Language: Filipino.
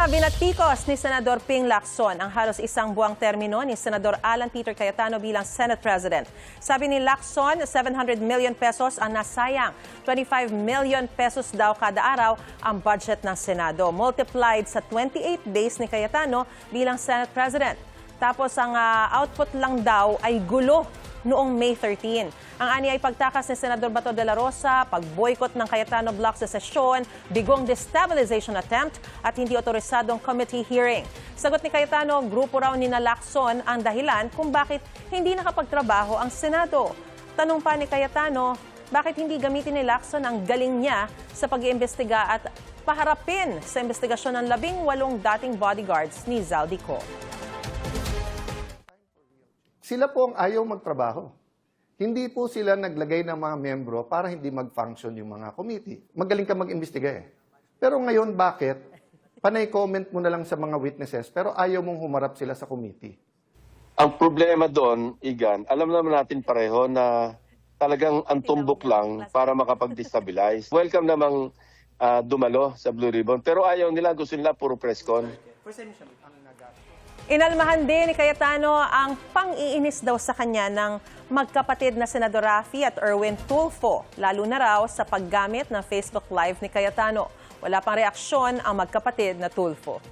Binatikos ni Senador Ping Lacson ang halos isang buwang termino ni Senador Alan Peter Cayetano bilang Senate President. Sabi ni Lacson, 700 million pesos ang nasayang. 25 million pesos daw kada araw ang budget ng Senado. Multiplied sa 28 days ni Cayetano bilang Senate President. Tapos ang output lang daw ay gulo noong May 13. Ang ani ay pagtakas ni Senador Bato de la Rosa, pag-boycott ng Cayetano Block sa sesyon, bigong destabilization attempt at hindi otorisadong committee hearing. Sagot ni Cayetano, grupo raw ni Lacson ang dahilan kung bakit hindi nakapagtrabaho ang Senado. Tanong pa ni Cayetano, bakit hindi gamitin ni Lacson ang galing niya sa pag-iimbestiga at paharapin sa investigasyon ng 18 dating bodyguards ni Zaldico. Sila po ang ayaw magtrabaho. Hindi po sila naglagay ng mga membro para hindi mag-function yung mga committee. Magaling ka mag-imbestiga eh. Pero ngayon, bakit? Panay comment mo na lang sa mga witnesses, pero ayaw mong humarap sila sa committee. Ang problema doon, Igan, alam naman natin pareho na talagang ang tumbok lang para makapag-destabilize. Welcome namang dumalo sa Blue Ribbon, pero ayaw nila, gusto nila puro press con. Inalmahan din ni Cayetano ang pang-iinis daw sa kanya ng magkapatid na Senador Raffy at Erwin Tulfo, lalo na raw sa paggamit ng Facebook Live ni Cayetano. Wala pang reaksyon ang magkapatid na Tulfo.